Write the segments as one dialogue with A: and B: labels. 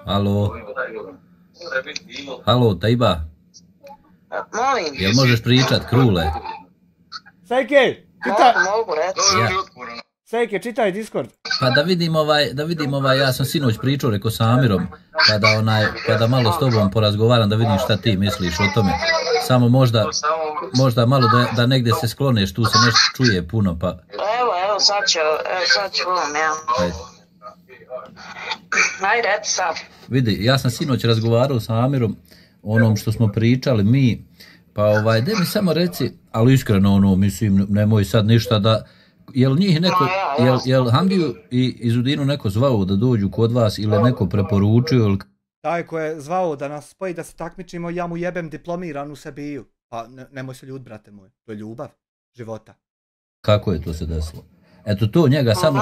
A: Alo. Alo, Taiba.
B: Molim.
A: Jel možeš pričat, Krule?
C: Sejke, čitaj.
B: Mogu reći.
C: Sejke, čitaj Discord.
A: Pa da vidim ja sam sinoć pričao, rekao sa Amirom, kada malo s tobom porazgovaram da vidim šta ti misliš o tome. Samo možda malo da negdje se skloneš, tu se nešto čuje puno, pa...
B: Evo, sad ću vam, ja. Ajde, eto sad.
A: Vidi, ja sam sinoć razgovarao sa Amirom o onom što smo pričali mi, pa daj mi samo reci, ali iskreno mislim, nemoj sad ništa da, jel njih neko, jel Hamdiju i Izudinu neko zvao da dođu kod vas ili neko preporučio ili...
C: Taj ko je zvao da nas spoji da se takmičimo, ja mu jebem diplomiranu Sebiju. Pa nemoj se ljud, brate moj, to je ljubav života.
A: Kako je to se desilo? Eto to njega samo...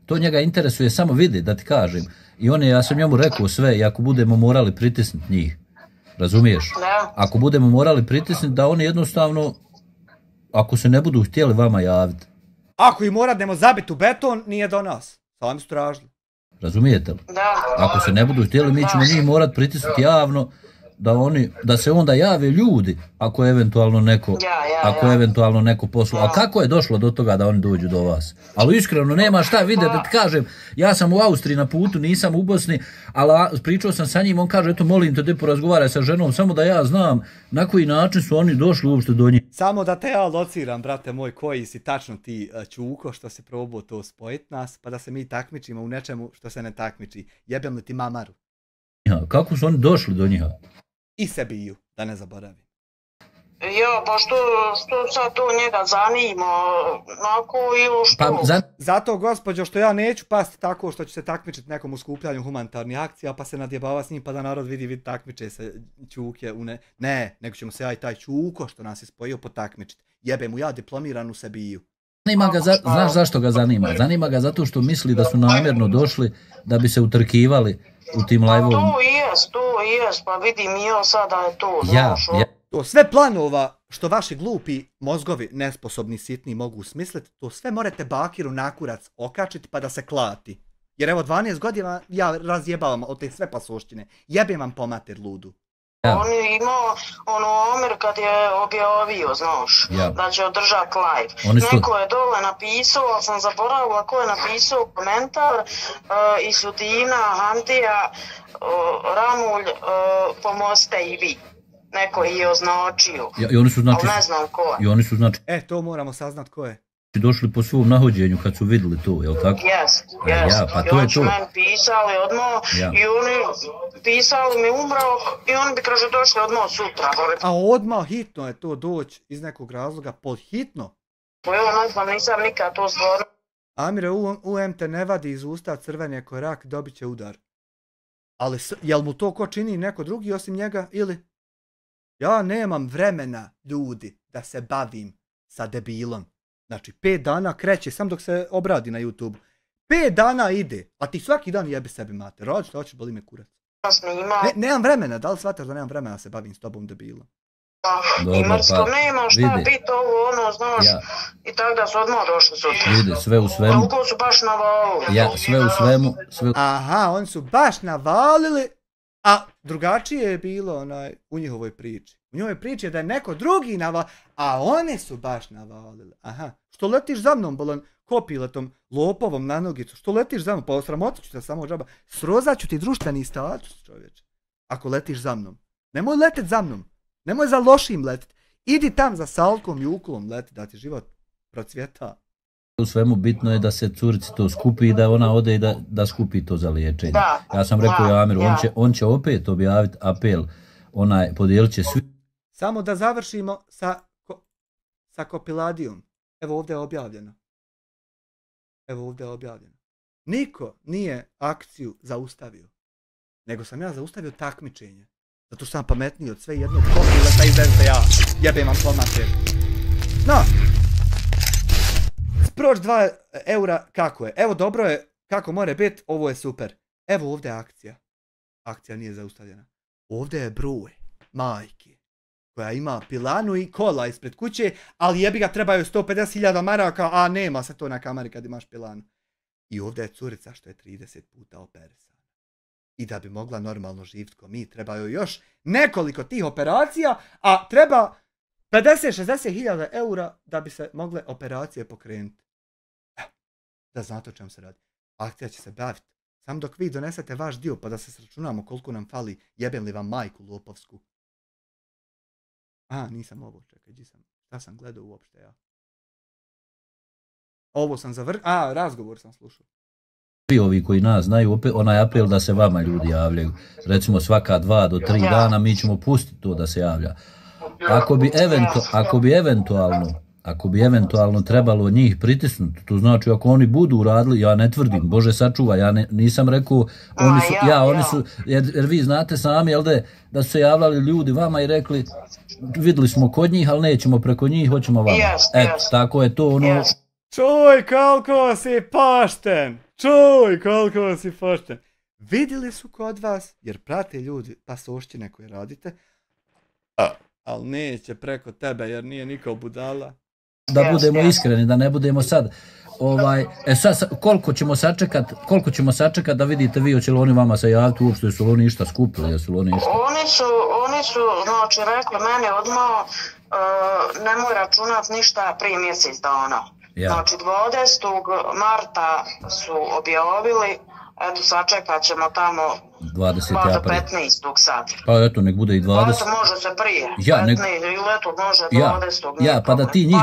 A: To njega interesuje, samo vidi, da ti kažem. I ja sam njemu rekao sve, i ako budemo morali pritisniti njih, razumiješ? Ako budemo morali pritisniti, da oni jednostavno, ako se ne budu htjeli vama javiti.
C: Ako ih moradnemo zabiti u beton, nije do nas. Sami su tražili.
A: Razumijete li?
B: Da.
A: Ako se ne budu htjeli, mi ćemo njih morati pritisniti javno, da se onda jave ljudi, ako eventualno neko poslu. A kako je došlo do toga da oni dođu do vas? Ali iskreno, nema šta vidjeti, da ti kažem, ja sam u Austriji na putu, nisam u Bosni, ali pričao sam sa njim, on kaže, eto, molim te, porazgovaraj sa ženom, samo da ja znam na koji način su oni došli uopšte do njih.
C: Samo da te ja lociram, brate moj, koji si tačno ti Čuko, što se probao to spojit nas, pa da se mi takmičimo u nečemu što se ne takmiči. Jebem li ti mamaru?
A: Kako su oni došli do njih?
C: I Sebiju, da ne zaboravim.
B: Ja, pa što sad to njega zanima, nako ili što?
C: Zato, gospođo, što ja neću pasti tako što ću se takmičiti nekom u skupljanju humanitarnih akcija, pa se nadjebava s njim, pa da narod vidi takmiče se Čuke u ne... Ne, nego ćemo se ja i taj Čuko što nas je spojio potakmičiti. Jebe mu ja diplomiranu Sebiju.
A: Znaš zašto ga zanima? Zanima ga zato što misli da su namjerno došli da bi se utrkivali u tim live-ovima.
B: To jest, pa vidim i ja sada je to, znaš.
C: To sve planova što vaši glupi mozgovi, nesposobni, sitni mogu smisliti, to sve morate Bakiru na kurac okačiti pa da se klati. Jer evo 12 godina ja razjebavam od te sve pasoštine. Jebem vam po mater ludu.
B: On je imao Omer kad je objavio, znaš, da će održati live. Neko je dole napisao, ali sam zaboravila ko je napisao komentar, Izudina, Hamdija, Ramulj, pomozite i vi. Neko je označio, ali ne znam ko je.
A: I oni su znači...
C: to moramo saznat ko je.
A: Došli po svom nahođenju kad su vidjeli to, jel tako?
B: Jest.
A: Pa to je to.
B: Meni pisali odmah i oni pisali mi umrao i oni bi kaže došli odmah sutra.
C: A odmah hitno je to doći iz nekog razloga, pod hitno?
B: Pa evo ne znam, nisam nikad to stvarno.
C: Amire, UM te ne vadi iz usta crvene ko rak, dobit će udar. Ali jel mu to ko čini neko drugi osim njega ili? Ja nemam vremena, ljudi, da se bavim sa debilom. Znači, 5 dana kreće, sam dok se obradi na YouTube. 5 dana ide, a ti svaki dan jebi sebi mater. Rodi što hoćeš, boli me kurac. Nemam vremena, da li shvataš da nemam vremena da se bavim s tobom debilom?
B: I mrsko nema šta biti ovo, znaš, i tako da su odmah došli sutra.
A: Vidi, sve u svemu.
B: Koliko su baš navalili.
A: Sve u svemu.
C: Aha, oni su baš navalili, a drugačije je bilo u njihovoj priči. U njihovoj priči je da je neko drugi navalili, a one su baš navalili. Aha, što letiš za mnom, bolan, kopiletom, lopovom na nogicu, što letiš za mnom, pa osramotit ću te samo džaba, srozat ću ti društveni status, čovječe, ako letiš za mnom. Nemoj letet za mnom, nemoj za lošim letet, idi tam za Salkom i Ukulom letet, da ti život procvjeta.
A: U svemu bitno je da se curici to skupi i da ona ode i da skupi to za liječenje. Ja sam rekao Amiru, on će opet objaviti apel, podijelit će svi.
C: Samo da završimo sa Kopiladijom. Evo ovdje je objavljeno. Niko nije akciju zaustavio, nego sam ja zaustavio takmičenje. Zato sam pametniji od sve jednog komileta iz SDA. Jebem vam pomate. No. Sproč 2 eura, kako je? Evo dobro je, kako more biti, ovo je super. Evo ovdje je akcija. Akcija nije zaustavljena. Ovdje je broj, majke, koja ima pilanu i kola ispred kuće, ali jebi ga trebaju 150.000 maraka, a nema se to na kameri kad imaš pilanu. I ovdje je curica što je 30 puta operisana. I da bi mogla normalno živjeti ko mi, trebaju još nekoliko tih operacija, a treba 50-60.000 eura da bi se mogle operacije pokrenuti. Da znate o čemu se radi. Akcija će se baviti. Samo dok vi donesete vaš dio pa da se sračunamo koliko nam fali, jebem li vam majku lopovsku. Nisam ovo, čekaj, šta sam gledao uopšte ja? Ovo sam razgovor sam slušao.
A: Ovi koji nas znaju, opet onaj apel da se vama ljudi javljaju. Recimo svaka 2 do 3 dana mi ćemo pustiti to da se javlja. Ako bi eventualno trebalo njih pritisnuti, to znači ako oni budu uradili, ja ne tvrdim, Bože sačuva, ja nisam rekao, oni su, jer vi znate sami, jel da su se javljali ljudi vama i rekli, vidjeli smo kod njih, ali nećemo preko njih, hoćemo vama. Eto, tako je to ono...
C: Čuj, koliko si pošten! Vidjeli su kod vas, jer prate ljudi pasošćine koje radite, ali neće preko tebe, jer nije niko budala.
A: Da budemo iskreni, da ne budemo sad, koliko ćemo sačekat da vidite vi, hoće li oni vama se javiti uopšte, jesu li oni išta skupili, jesu li oni išta?
B: Oni su, znači, rekli meni odmah, nemoj računat ništa prije mjesec dana. Znači, 20. marta su objavili, eto, sačekat ćemo tamo
A: 20.
B: do 15. sad.
A: Pa eto, nek bude i 20.
B: Eto, može se prije. 15. ili eto, može 20.
A: Pa da ti njih,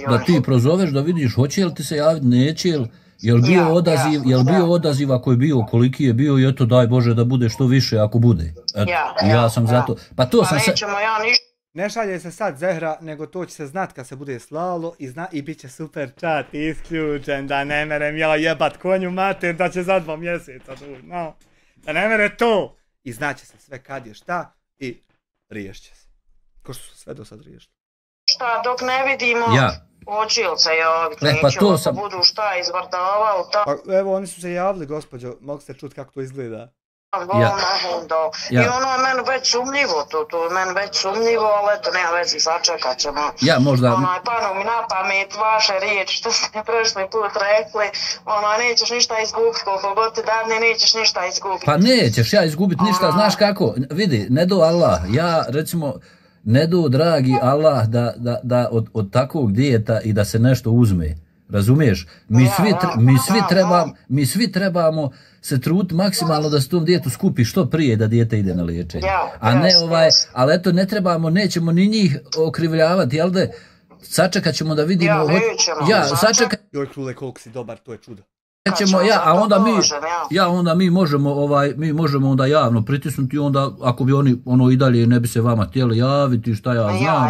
A: da ti prozoveš da vidiš hoće li ti se javiti, neće li, jel bio odaziv, ako je bio, koliki je bio i eto, daj Bože da bude što više ako bude. Eto, ja sam zato. Pa to sam se...
C: Ne šalje se sad Zehra, nego to će se znat kad se bude slalo i bit će super chat isključen, da ne merem ja jebat konju mater da će za 2 mjeseca no. Da ne mere to. I znaće se sve kad je šta i riješće se. Ko što su sve do sad riješili.
B: Šta, dok ne vidimo očil se javiti, nećemo da budu šta izvrdavali.
C: Pa evo, oni su se javili, gospođo, mogu ste čuti kako to izgleda.
B: I ono je meni već sumnjivo, ali eto, nema vezi, sačekat ćemo. Panu mi na pamet vaše riječi što ste prošli put rekli, nećeš ništa izgubiti, koliko god ti davne nećeš ništa izgubiti.
A: Pa nećeš ja izgubiti ništa, znaš kako, vidi, ne do Allah, ja recimo, ne do dragi Allah da od takvog dijeta i da se nešto uzme. Razumiješ? Mi svi trebamo se truditi maksimalno da se tom dijetu skupi što prije da dijete ide na liječenje. A ne ali eto ne trebamo, nećemo ni njih okrivljavati, jel da sačekat ćemo da vidimo...
C: Joj krule koliko si dobar, to je čudo.
A: Onda mi možemo onda javno pritisnuti i onda ako bi oni i dalje ne bi se vama htjeli javiti, šta ja znam.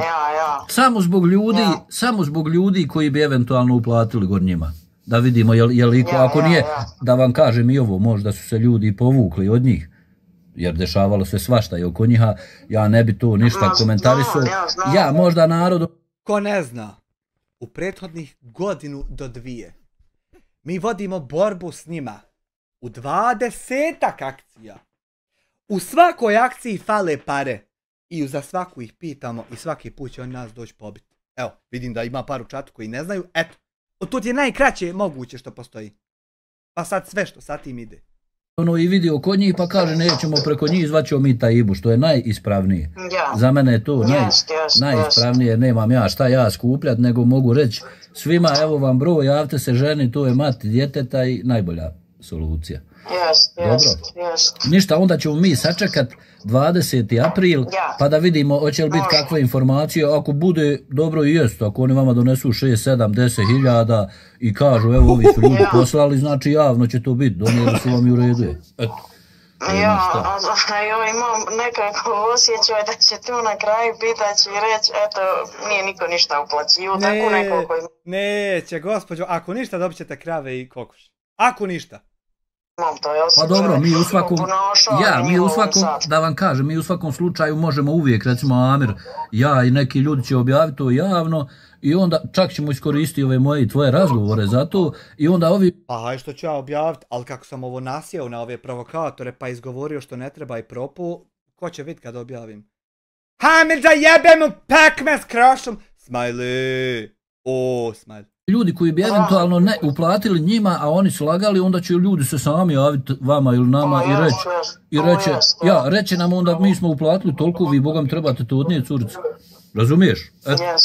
A: Samo zbog ljudi koji bi eventualno uplatili god njima. Da vidimo ako nije, da vam kažem i ovo, možda su se ljudi povukli od njih. Jer dešavalo se svašta i oko njih, ja ne bi to ništa komentarisao. Ja možda narodu...
C: Ko ne zna, u prethodnih 1 do 2 mi vodimo borbu s njima u 20-ak akcija. U svakoj akciji fale pare i za svaku ih pitamo i svaki put će on nas doći pobiti. Evo, vidim da ima par u čatu koji ne znaju. Eto, to ti je najkraće moguće što postoji. Pa sad sve što sa tim ide.
A: I vidio kod njih pa kaže nećemo preko njih, zvaćemo mi Taibu, što je najispravnije. Za mene je to najispravnije, nemam ja šta ja skupljat, nego mogu reći svima, evo vam broj, javite se ženi, to je mati djeteta i najbolja solucija. Ništa, onda ćemo mi sačekat 20. april pa da vidimo hoće li biti kakve informacije, ako bude dobro i jest, ako oni vama donesu 6, 7, 10 hiljada i kažu evo ovi su ljudi poslali, znači javno će to biti, donijeli su vam i u redu je.
B: Imam nekako osjećaj da će tu na kraju pitati i reći, eto, nije niko ništa uplaćio, tako nekoliko...
C: Neće, gospođo, ako ništa dobit ćete krave i kokoš. Ako ništa.
A: Pa dobro, mi u svakom, da vam kažem, mi u svakom slučaju možemo uvijek, recimo Amir, ja i neki ljudi će objaviti to javno i onda čak ćemo iskoristiti ove moje i tvoje razgovore za to i onda ovi...
C: Pa haj što ću ja objaviti, ali kako sam ovo nasjeo na ove provokatore pa izgovorio što ne treba i propu, ko će vidjeti kad objavim? Hamid da jebem u pekmez krošom! Smiley! O, smiley.
A: Ljudi koji bi eventualno ne uplatili njima, a oni su lagali, onda će ljudi se sami javiti vama ili nama i reći nam onda mi smo uplatili toliko, vi bogam trebate to odnijeti curicu. Razumiješ?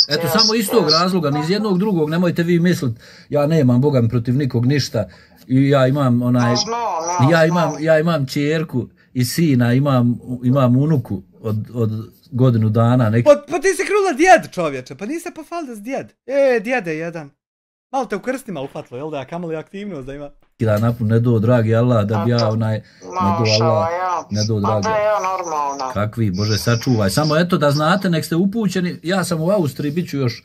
A: Eto, samo iz tog razloga, ni iz jednog drugog, nemojte vi misliti, ja nemam bogam protiv nikog ništa i ja imam ja imam čerku i sina, imam unuku od godinu dana.
C: Pa ti si krula djed, čovječe, pa nisi pofaldas djed. Djede jedan. Malo te u krstima ufatlo, jel da, ja kamoli aktivnost da ima.
A: Da napun, ne do dragi Allah, da bi ja ne do dragi.
B: Da ja normalno.
A: Kakvi, Bože, sačuvaj. Samo eto da znate, nek ste upućeni, ja sam u Austriji, bit ću još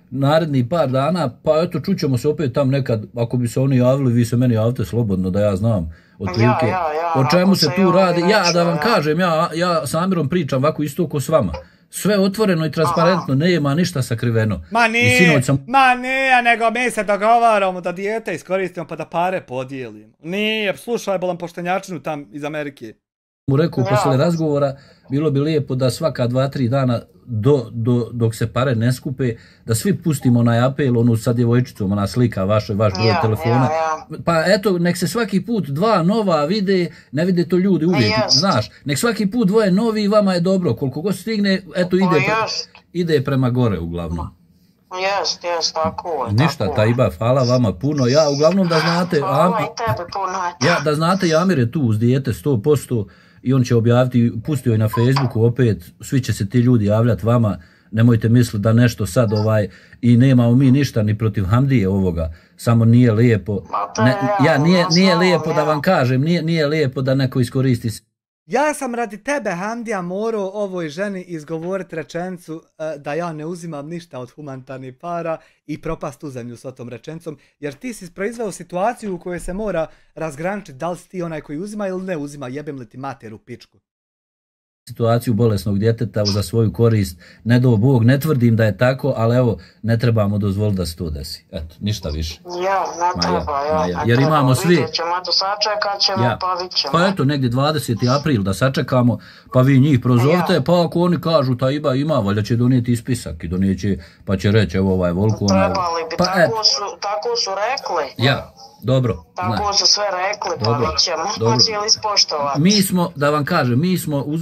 A: narednih par dana, pa eto čućemo se opet tam nekad, ako bi se oni javili, vi se meni javite slobodno da ja znam otprilike o čemu se tu radi. Ja da vam kažem, ja s Amirom pričam ovako isto ko s vama. Sve otvoreno i transparentno, nema ništa sakriveno.
C: Ma nije, nego mi se dogovaramo da dijete iskoristimo pa da pare podijelimo. Nije, slušaj bolam poštenjačinu tam iz Amerike.
A: Mu rekao posle razgovora, bilo bi lijepo da svaka 2-3 dana dok se pare ne skupe, da svi pustimo onaj apel, onu sa djevojčicom, ona slika vaš broj telefona. Pa eto, nek se svaki put 2 nova vide, ne vide to ljudi uvijek, znaš. Nek svaki put 2 novi i vama je dobro, koliko god stigne, eto ide prema gore uglavnom.
B: Jest, tako je.
A: Ništa, Taiba, hvala vama puno. Ja uglavnom da znate, da znate, Amir je tu uz dijete 100%. I on će objaviti, pustio je na Facebooku opet, svi će se ti ljudi javljati vama, nemojte misliti da nešto sad i nemamo mi ništa ni protiv Hamdije ovoga, samo nije lijepo, nije lijepo da vam kažem, nije lijepo da neko iskoristi se.
C: Ja sam radi tebe, Hamdija, morao ovoj ženi izgovoriti rečenicu da ja ne uzimam ništa od humanitarnih para i propast u zemlju s tom rečenicom, jer ti si proizveo situaciju u kojoj se mora razgraničiti da li si ti onaj koji uzima ili ne uzima, jebem li ti mater u pičku.
A: Situaciju bolesnog djeteta za svoju korist, ne do Bog, ne tvrdim da je tako, ali evo, ne trebamo dozvoliti da se to desi. Eto, ništa više.
B: Ne treba.
A: Jer imamo svi...
B: Vidjet ćemo, eto, sačekat ćemo, pa vidjet ćemo.
A: Pa eto, negdje 20. april da sačekamo, pa vi njih prozovite, pa ako oni kažu Taiba ima, valjda će donijeti ispisak i donijeće, pa će reći, evo ovaj Volko...
B: Trebali bi, tako su rekli.
A: Dobro.
B: Tako su sve rekli, pa vidjet ćemo, pa će li ispoštovati.
A: Mi smo, da vam kažem,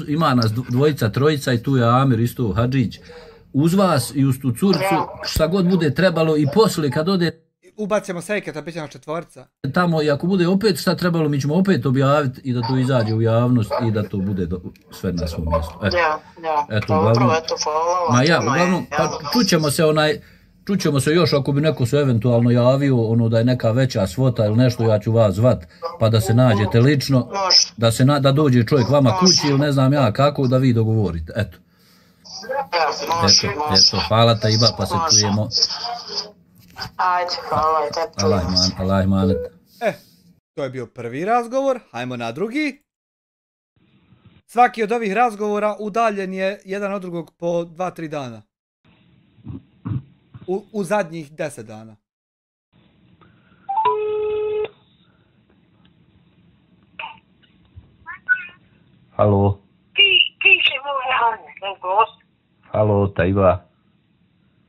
A: ima nas 2, 3 i tu je Amir isto Hadžić, uz vas i uz tu curicu, šta god bude trebalo i poslije kad ode...
C: Ubacimo sejketa, bit će na 4.
A: Tamo i ako bude opet šta trebalo, mi ćemo opet objaviti i da to izađe u javnost i da to bude sve na svom mjestu.
B: Dobro, eto, hvala vam.
A: Uglavnom, pa čućemo se još ako bi neko se eventualno javio, da je neka veća svota ili nešto, ja ću vas zvat, pa da se nađete lično, da dođe čovjek vama kući ili ne znam ja kako, da vi dogovorite, eto. Eto, hvala Taiba, pa se čujemo.
B: Ajde, hvala i tebi.
A: Allah manet.
C: To je bio prvi razgovor, hajmo na drugi. Svaki od ovih razgovora udaljen je jedan od drugog po 2-3 dana. U zadnjih 10 dana.
A: Halo.
B: Ti si moj gost.
A: Halo, Taiba.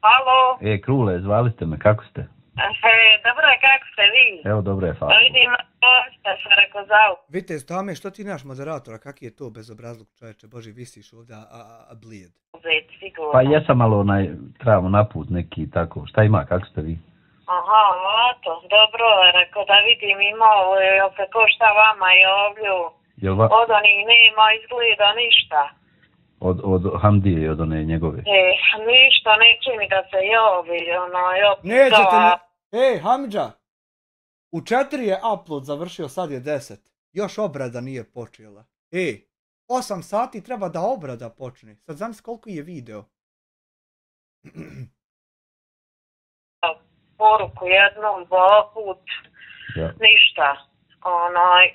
B: Halo.
A: Krule, zvali ste me, kako ste?
B: Dobro je, kako ste vi?
A: Evo, dobro je, hvala.
B: Vidim, šta sam rekao zau.
C: Vidite, Stame, što ti naš moderatora, kak je to bezobrazluk, čovječe, Boži, visiš ovdje, a blijed.
A: Pa jesam malo trebamo naput neki tako, šta ima, kako ste vi?
B: Aha, to, dobro, rekao da vidim imao, jel se ko šta vama javlju, od onih nema izgleda ništa.
A: Od Hamdije i od one njegove?
B: Ništa, neće mi da se javi,
C: Nećete Hamidža, u 4 je upload završio, sad je 10, još obrada nije počela. 8 sati treba da obrada počne. Sad znam koliko je video.
B: Poruku jednom, 2 put, ništa.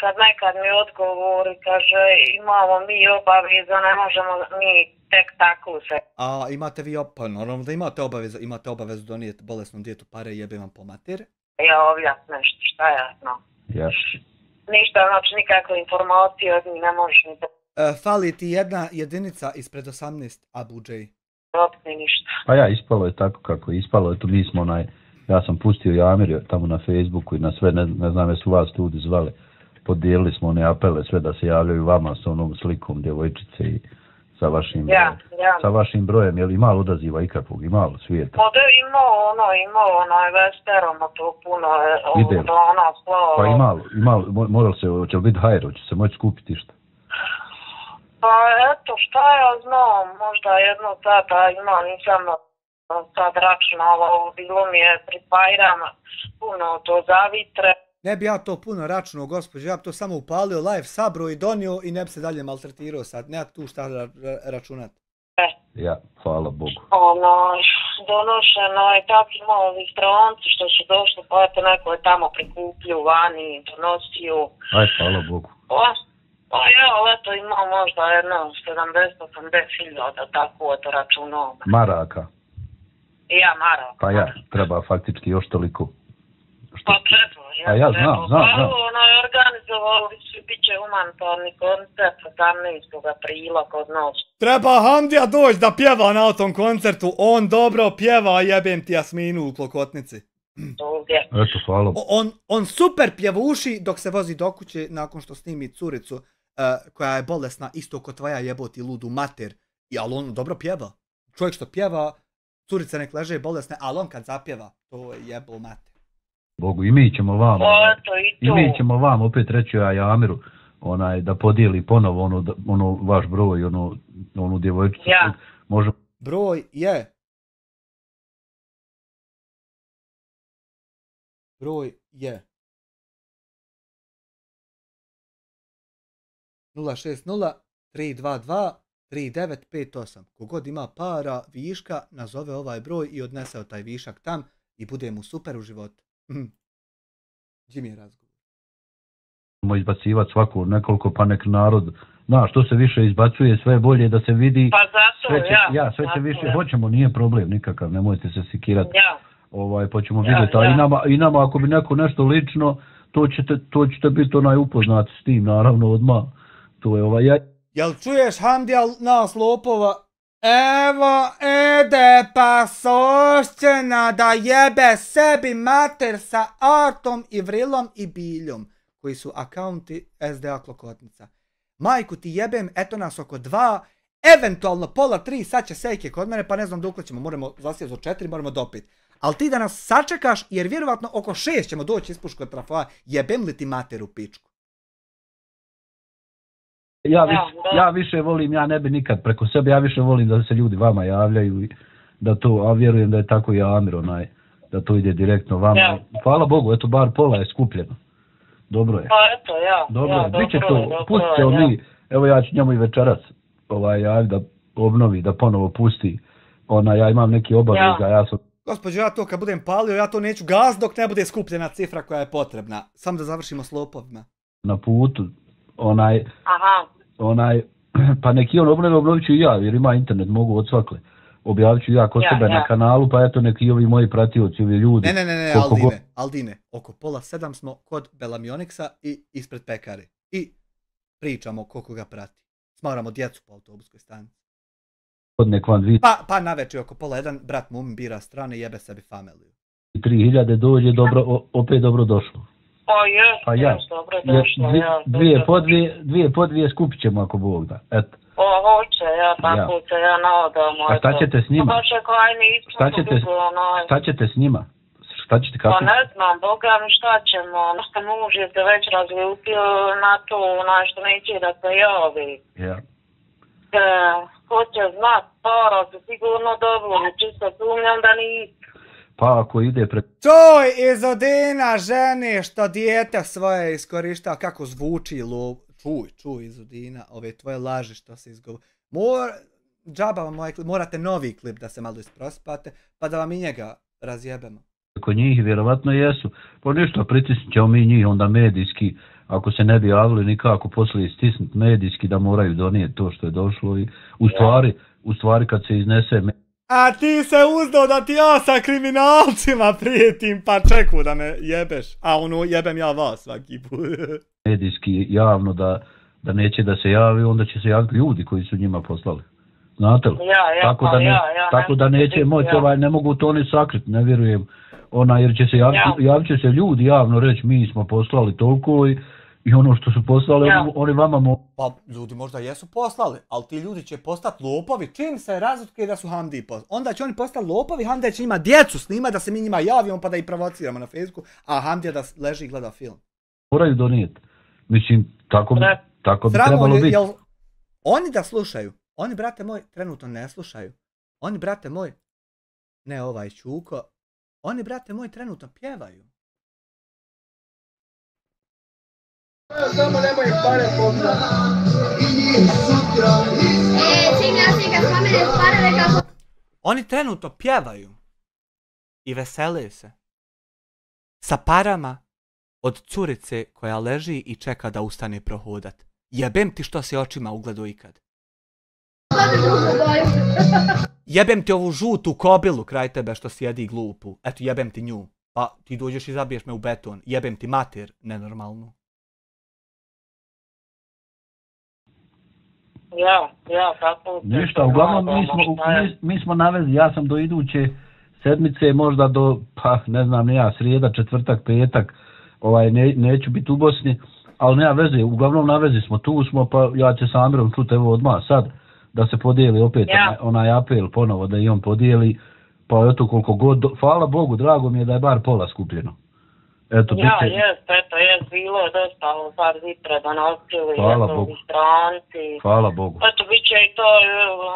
B: Kad nekad mi odgovori, kaže, imamo mi obaveza, ne možemo mi tek tako se.
C: A imate vi, pa naravno da imate obavezu donijeti bolesnu dijetu pare, jebe vam po mater?
B: Ja ovljat nešto, šta jasno. Ništa, znači nikakve informacije od njih ne možeš ni da...
C: Fali ti jedna jedinica ispred 18, Abu Džej.
B: Opni ništa.
D: Pa ja, ispalo je tako kako je ispalo, eto mi smo ja sam pustio Jamir tamo na Facebooku i na sve, ne znam jesu vas ljudi zvali, podijelili smo one apele sve da se javljaju vama s onom slikom djevojčice i sa vašim brojem, je li imalo odaziva ikakvog, imalo svijeta?
B: Imao Vesterom, to puno je, slavo.
D: Pa imalo, moralo se, hoće li biti hajro, će se moći skupiti što?
B: Pa eto, šta ja znam, možda jedno sada ima, nisam sad računala, bilo mi je pripajram puno to zavitre.
C: Ne bi ja to puno računao, gospođo, ja bi to samo upalio, live sabro i donio i ne bi se dalje maltretirao sad, nema tu šta računat.
D: Ja, hvala Bogu.
B: Donošeno je takvi mali stranci što su došli, pa eto neko je tamo prikuplju vani, donosio.
D: Aj, hvala Bogu.
B: Pa ja, ali eto imam možda jedno 70-80 hiljada, tako eto računao.
D: Maraka?
B: Ja, maraka.
D: Pa ja, treba faktički još toliko.
B: Pa treba, ja.
D: Pa ja znam.
B: Organizovali su, bit će humanitarni koncert 18. aprila kod nas.
C: Treba Hamdija doći da pjeva na tom koncertu, on dobro pjeva, jebem ti Jasminu u Klokotnici.
D: Eto, hvala.
C: On super pjevuši dok se vozi do kuće nakon što snimi curicu koja je bolesna, isto ko tvoja jeboti ludu mater. Ali on dobro pjeva. Čovjek što pjeva, curice nek leže bolesne, ali on kad zapjeva, to je jebol mater.
D: Bogu, i mi ćemo vam, opet reći ja Jamiru, da podijeli ponovo ono vaš broj, onu djevojčicu.
B: Ja.
D: Može...
C: Broj je 060-322-3958. Kogod ima para, viška, nazove ovaj broj i odnese taj višak tam i bude mu super u životu. Gdje mi je razgovor?
D: Izbacivati svako nekoliko, pa nek narod, što se više izbacuje, sve je bolje da se vidi.
B: Pa zato,
D: sve će više, hoćemo, nije problem nikakav, nemojte se sikirati. Pa ćemo vidjeti, i nama ako bi neko nešto lično, to ćete biti upoznati s tim, naravno, odmah. To je
C: Jel čuješ, Hamdija, nas lopova? Evo, ide pasošćena da jebe sebi mater sa Artom i Vrilom i Biljom, koji su akaunti SDA Klokotnica. Majku ti jebem, eto nas oko 2, eventualno pola 3, sad će sejke kod mene, pa ne znam dok ćemo, moramo zasjeti za 4, moramo dopit. Ali ti da nas sačekaš, jer vjerovatno oko 6 ćemo doći ispuško od trafoa, jebem li ti mater u pičku?
D: Ja više volim, ja ne bi nikad preko sebe, ja više volim da se ljudi vama javljaju i da to, a vjerujem da je tako i Amir da to ide direktno vama. Hvala Bogu, eto bar pola je skupljeno. Dobro je.
B: Pa eto,
D: Dobro je, bit će to, pustite mi, evo ja ću njemu i večeras da obnovi, da ponovo pusti. Ja imam neki obaveza, ja sam...
C: Gospođo, ja to kad budem palio, ja to neću gaz dok ne bude skupljena cifra koja je potrebna. Samo da završimo s lopovima.
D: Na putu, pa neki obnovit ću i ja, jer ima internet, mogu odsvakle. Objavit ću ja kod sebe na kanalu, pa eto neki ovi moji pratioci, ovi ljudi.
C: Ne, Aldine, oko pola 7 smo kod Belamioniksa i ispred pekare. I pričamo koliko ga prati. Smaramo djecu po autobuskoj stanici. Pa naveče oko pola 1, brat Mumin bira strane i jebe sebi familiju.
D: 3000 dođe, opet dobro došlo.
B: Pa dobro došlo.
D: Dvije po dvije skupit ćemo ako Bog da, eto.
B: Hoće, tako se nadam.
D: A šta ćete s njima? Šta ćete s njima?
B: Pa ne znam, Boga mi šta ćemo, muž je se već razljutio na to, što neće da se javi. Hoće znat, para se sigurno dobro, čisto sumnjam da nisi.
D: Pa ako ide pred...
C: Čuj, Izudina, ženi što dijete svoje iskorišta, kako zvuči čuj Izudina, ove tvoje laži što se izgovori. Džaba vam morate novi klip da se malo isprospate, pa da vam i njega razjebemo.
D: Kod njih vjerovatno jesu. Pa ništa, pritisnit ćemo mi njih onda medijski, ako se ne bi javili nikako poslije stisnuti medijski da moraju donijeti to što je došlo i u stvari kad se iznese...
C: A ti se uzdao da ti ja sa kriminalcima prijetim pa čeku da me jebeš, a ono jebem ja vas svaki put.
D: Medijski javno da neće da se javi, onda će se javiti ljudi koji su njima poslali. Znate li? Tako da neće moći, ne mogu to ni sakriti, ne vjerujem. Jer će se javit će se ljudi javno reći mi smo poslali toliko i ono što su poslali oni vama
C: Pa ljudi možda jesu poslali, ali ti ljudi će postati lopovi čim se razotkrije da su Hamdi poslali. Onda će oni postati lopovi, Hamdi će njima djecu snima da se mi njima javimo pa da ih provociramo na Facebooku, a Hamdi da leži i gleda film.
D: Moraju donijeti. Mislim, tako bi trebalo biti.
C: Oni da slušaju, oni brate moj trenutno ne slušaju. Oni brate moj, ne ovaj Čuko, oni brate moj trenutno pjevaju.
E: Samo nemoj pare poslati.
C: Oni trenutno pjevaju i vesele se sa parama od curice koja leži i čeka da ustane prohodat. Jebem ti što se očima ugledao ikad. Jebem ti ovu žutu kobilu kraj tebe što sjedi glupu. Eto jebem ti nju. Pa ti dođeš i zabiješ me u beton. Jebem ti mater nenormalnu.
E: Tako.
D: Ništa, uglavnom mi smo na vezi, ja sam do iduće sedmice, možda do, pa ne znam ni ja, srijeda, četvrtak, petak, neću biti u Bosni, ali nema veze, uglavnom na vezi smo, tu smo, pa ja ću sa Amirom čuti evo odmah sad, da se podijeli opet onaj apel ponovo, da i on podijeli, pa eto koliko god, hvala Bogu, drago mi je da je bar pola skupljeno.
E: Eto, bilo je dosta par zitra da naspjeli, stranci.
D: Hvala Bogu.
E: Eto, bit će i to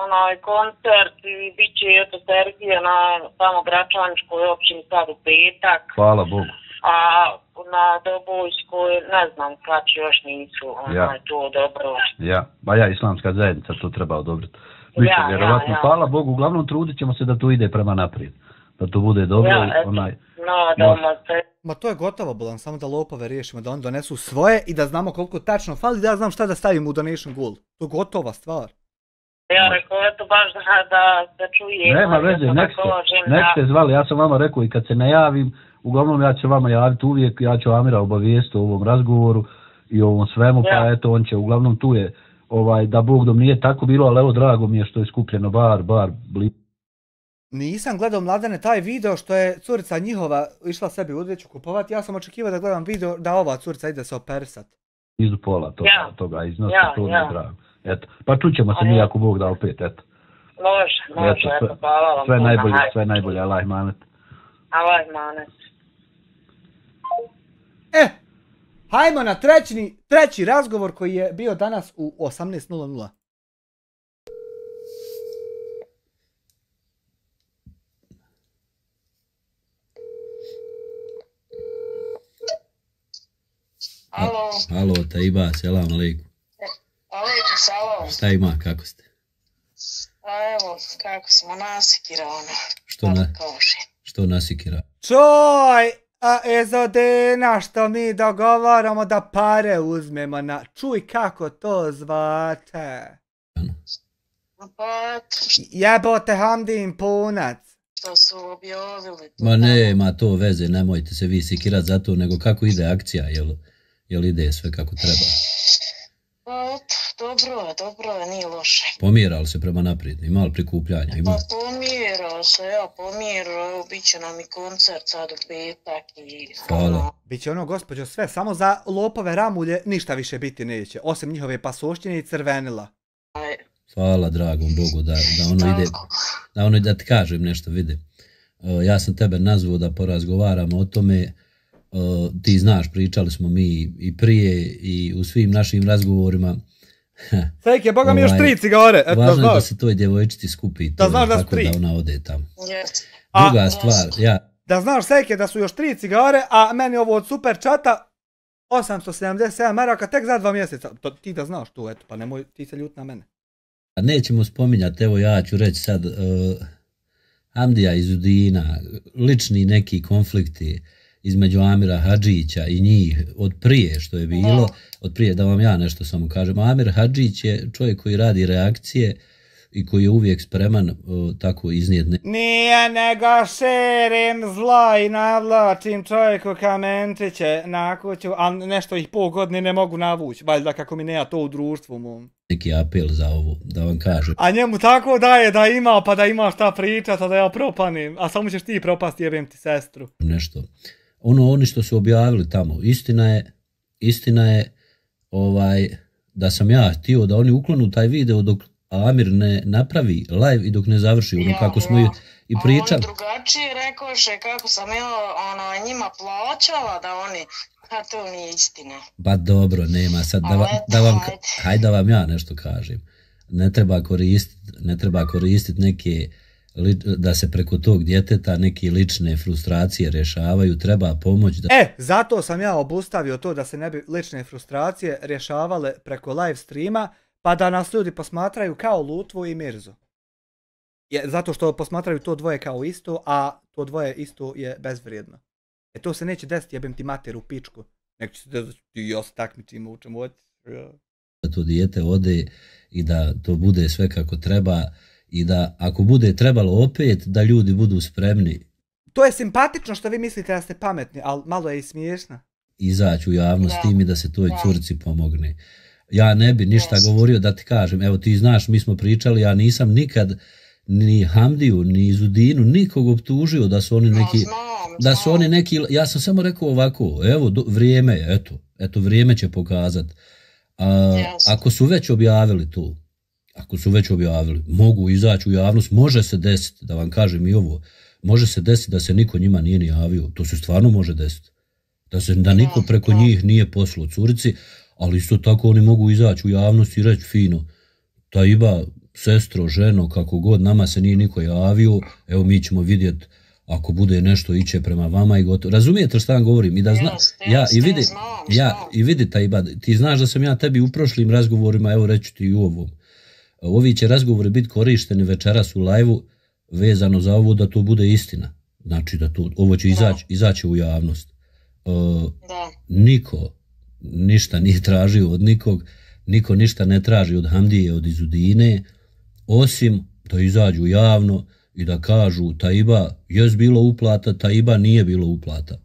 E: onaj koncert i bit će i eto Sergija na tamo Gračaničkoj općini sad u petak.
D: Hvala Bogu.
E: A na Dobojskoj, ne znam kad će još nisu to dobro.
D: Islamska zajednica to treba odobriti. Vjerovatno, hvala Bogu, uglavnom trudit ćemo se da to ide prema naprijed. Da to bude dobro
C: Ma to je gotovo, Bolan, samo da lopove riješimo, da oni donesu svoje i da znamo koliko tačno fali, da ja znam šta da stavim u donation goal. To je gotova stvar.
E: Ja rekao, eto baš da se čuje.
D: Nema veze, nek ste zvali, ja sam vama rekao i kad se najavim, uglavnom ja ću vama javiti uvijek, ja ću Amira obavijesti o ovom razgovoru i o ovom svemu, pa eto on će, uglavnom tu je, da Bog dom nije tako bilo, ali evo drago mi je što je skupljeno bar blizu.
C: Nisam gledao, Mladene, taj video što je curica njihova išla sebi udjeću kupovati, ja sam očekivao da gledam video da ova curica ide se operisat.
D: Izu pola toga iznosi, to mi je drago. Eto, pa čućemo se mi ako Bog da opet, eto.
E: Može, eto, hvala vam.
D: Sve najbolje, Allah imanet.
E: Allah imanet.
C: Hajmo na treći razgovor koji je bio danas u 18:00.
A: Alo, Taiba, selam alejkum.
B: Alejkum salam.
A: Šta ima, kako ste?
B: A evo, kako smo nasikirani.
A: Što nasikira?
C: Čoj, a ezodena što mi dogovaramo da pare uzmemo na... Čuj kako to zvate.
B: Pa...
C: Jebote Hamdin punac.
B: Što su objavili.
A: Ma nema to veze, nemojte se vi sikirat za to, nego kako ide akcija, jel ide sve kako treba?
B: Pa dobro je, nije loše.
A: Pomjerali se prema naprijed, ima li prikupljanja?
B: Pa pomjerao, bit će nam i koncert sad u petak i...
A: Hvala.
C: Biće ono, gospođo, sve, samo za lopove ramulje ništa više biti neće, osim njihove pasoštine i crvenila.
A: Hvala dragom Bogu da ono ide, da ti kažem nešto, vidi. Ja sam tebe nazvao da porazgovaramo o tome. Ti znaš, pričali smo mi i prije i u svim našim razgovorima.
C: Fejke, boga mi još 3 cigare.
A: Važno je da se toj djevojčici skupi to, tako da ona ode tamo. Druga stvar,
C: da znaš, Sejke, da su još 3 cigare, a meni ovo od super čata 877 maraka tek za 2 mjeseca. Ti da znaš to, eto, pa nemoj ti se ljut na mene.
A: A nećemo spominjati, evo ja ću reći sad, Hamdija iz Udina, lični neki konflikti između Amira Hadžića i njih od prije što je bilo, od prije da vam ja nešto samo kažem. Amir Hadžić je čovjek koji radi reakcije i koji je uvijek spreman tako iznijeti.
C: Nije nego širim zla i navlačim čovjeku kamenčiće na kuću, a nešto ih pol godine ne mogu navući, valjda kako mi nema to u društvu mom.
A: Neki apel za ovo, da vam kažem.
C: A njemu tako daje da ima, pa da ima šta pričat, a da ja propanim, a samo ćeš ti propasti, jebem ti sestru.
A: Nešto. Oni što su objavili tamo, istina je da sam ja htio da oni uklonu taj video dok Amir ne napravi live i dok ne završi ono kako smo i pričali.
B: A on drugačije rekoše kako sam ja njima plaćala da oni, a to nije istina.
A: Ba dobro, nema sad hajde da vam ja nešto kažem. Ne treba koristiti neke, da se preko tog djeteta neke lične frustracije rješavaju, treba pomoć da...
C: Zato sam ja obustavio to da se ne bi lične frustracije rješavale preko live streama, pa da nas ljudi posmatraju kao Lutvu i Mirzu. Zato što posmatraju to dvoje kao isto, a to dvoje isto je bezvrijedno. To se neće desiti, jebem ti mater u pičku. Nek će se desiti, ja se takmičim u čemu hoćeš.
A: Da to dijete ode i da to bude sve kako treba i da ako bude trebalo opet da ljudi budu spremni.
C: To je simpatično što vi mislite da ste pametni, ali malo je i smiješno.
A: Izaći u javnost tim i da se toj curci pomogne. Ja ne bi ništa govorio da ti kažem, evo ti znaš, mi smo pričali, ja nisam nikad ni Hamdiju, ni Izudinu, nikog optužio da su oni neki, ja sam samo rekao ovako, evo vrijeme, eto vrijeme će pokazati. Ako su već objavili to, mogu izaći u javnost, može se desiti, da vam kažem i ovo, može se desiti da se niko njima nije ni javio, to se stvarno može desiti, da niko preko njih nije poslao curici, ali isto tako oni mogu izaći u javnost i reći fino, Taiba, sestro, ženo, kako god, nama se nije niko javio, evo mi ćemo vidjeti ako bude nešto iće prema vama i gotovo. Razumijete što vam govorim? I vidi Taiba, ti znaš da sam ja tebi u prošlim razgovorima, evo reću ti i u ovom. Ovi će razgovori biti korišteni večeras u live-u vezano za ovo da to bude istina. Znači da ovo će izaći u javnost. Niko ništa nije tražio od nikog, niko ništa ne traži od Hamdije, od Izudine, osim da izađu javno i da kažu Taiba jest bilo uplata, Taiba nije bilo uplata.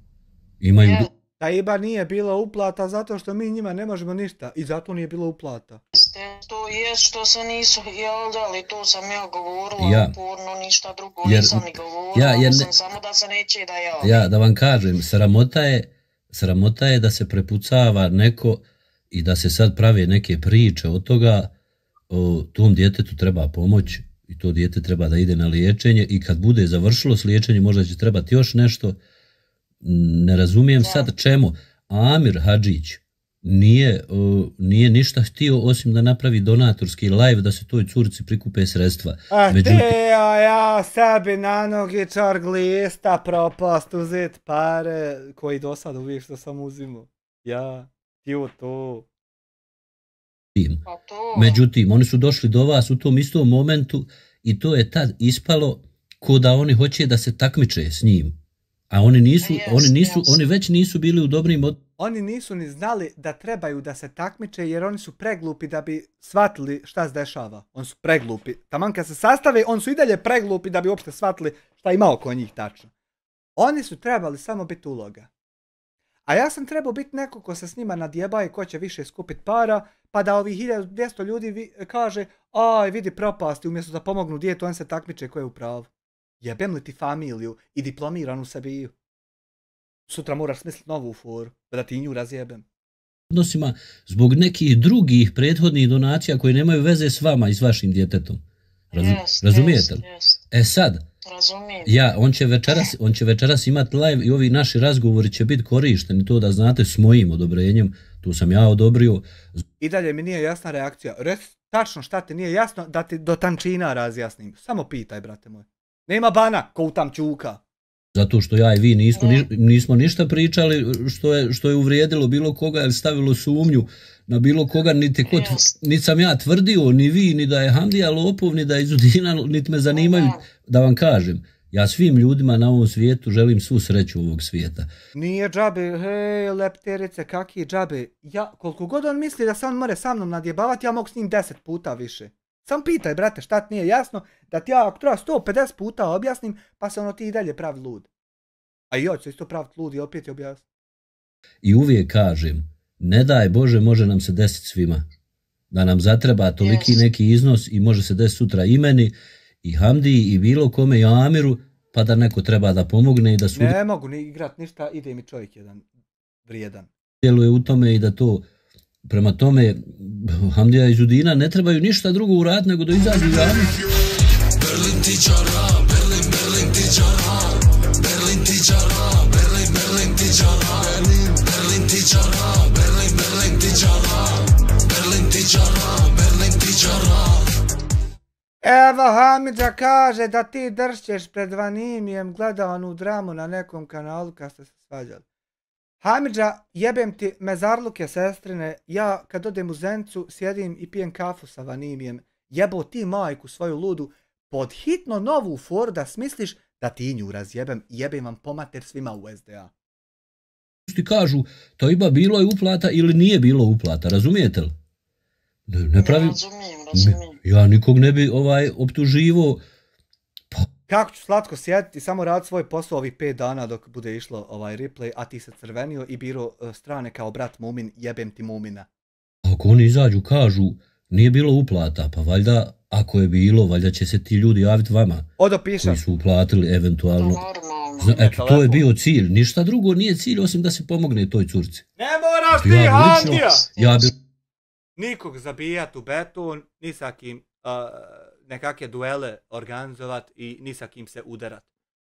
C: Taiba nije bila uplata zato što mi njima ne možemo ništa i zato nije bilo uplata.
B: To je što se nisu javljali, to sam ja govorila, uporno ništa drugo nisam ni govorila, sam samo da se neće da javljaju.
A: Ja da vam kažem, sramota je da se prepucava neko i da se sad prave neke priče od toga, tom djetetu treba pomoć i to dijete treba da ide na liječenje i kad bude završilo s liječenjem možda će trebati još nešto. Ne razumijem sad čemu. Amir Hadžić nije ništa htio osim da napravi donatorski live da se toj curci prikupe sredstva.
C: Ja sebi na nogi čar glista propast uzet pare koji do sad uvijek što sam uzimao. Ja, htio to.
A: Međutim, oni su došli do vas u tom istom momentu i to je tad ispalo ko da oni hoće da se takmiče s njim. A oni već nisu bili u dobrim
C: Oni nisu ni znali da trebaju da se takmiče jer oni su preglupi da bi shvatili šta se dešava. Oni su preglupi. Taman kad se sastave, oni su i dalje preglupi da bi uopšte shvatili šta ima oko njih tačno. Oni su trebali samo biti uloga. A ja sam trebao biti neko ko se s njima nadjeba i ko će više skupiti para, pa da ovih 1200 ljudi kaže aj vidi propasti, umjesto da pomognu djetu, on se takmiče ko je u pravu. Jebem li ti familiju i diplomiranu Sebiju? Sutra moraš smisliti novu foru, da ti nju razjebem.
A: Odnosima zbog nekih drugih prethodnih donacija koje nemaju veze s vama i s vašim djetetom. Razumijete li? Sad, on će večeras imati live i ovi naši razgovori će biti korišteni, to da znate s mojim odobrenjem, tu sam ja odobrio.
C: I dalje mi nije jasna reakcija. Tačno šta ti nije jasno da ti do tančina razjasnim. Samo pitaj, brate moj. Nema bana, ko u tam čuka.
A: Zato što ja i vi nismo ništa pričali što je uvrijedilo bilo koga ili stavilo sumnju na bilo koga, niti sam ja tvrdio, ni vi, ni da je Hamdija lopov, ni da je Izudina, niti me zanimaju, da vam kažem. Ja svim ljudima na ovom svijetu želim svu sreću ovog svijeta.
C: Nije džabe, hej, lepterice, kakvi džabe. Ja, koliko god on misli da se on more sa mnom nadjebavati, ja mogu s njim 10 puta više. Sam pitaj, brate, šta ti nije jasno, da ti ja ako treba 150 puta objasnim, pa se ono ti i dalje pravi lud. A i ja ću isto praviti lud i opet je objasnim.
A: I uvijek kažem, ne daj Bože, može nam se desiti svima. Da nam zatreba toliki neki iznos i može se desiti sutra i meni, i Hamdi, i bilo kome, i Amiru, pa da neko treba da pomogne i da su...
C: Ne mogu ni igrat ništa, ide mi čovjek jedan vrijedan.
A: Djeluje u tome i da to, prema tome, Hamdija i Zudina ne trebaju ništa drugo uraditi nego da izađu i Amiru. Berlin tičara, Berlin, Berlin tičara, Berlin tičara, Berlin, Berlin tičara, Berlin tičara, Berlin, Berlin tičara, Berlin tičara, Berlin tičara.
C: Evo Hamidža kaže da ti dršćeš pred Vanimijem gledavanu dramu na nekom kanalu kad ste se svađali. Hamidža, jebem ti mezarluke sestrine, ja kad odem u Zencu sjedim i pijem kafu sa Vanimijem. Jebo ti majku svoju ludu, pod hitno novu foru da smisliš da ti nju razjebem i jebem vam pomater svima u SDA.
A: Ti kažu, to iba bilo je uplata ili nije bilo uplata, razumijete li? Ne pravim...
B: Razumijem.
A: Ja nikog ne bi optuživo. Pa.
C: Kako ću slatko sjediti, samo rad svoj posao ovih 5 dana dok bude išlo replay, a ti se crvenio i biro strane kao brat Mumin, jebem ti Mumina.
A: Ako oni izađu, kažu, nije bilo uplata, pa valjda, ako je bilo, valjda će se ti ljudi javiti vama.
C: Odopišam.
A: Koji su uplatili eventualno. Eto, to je bio cilj. Ništa drugo nije cilj osim da se pomogne toj curci.
C: Ne moraš ti, Hamdija! Nikog zabijat u beton, ni sa kim nekakve duele organizovat i ni sa kim se udarat.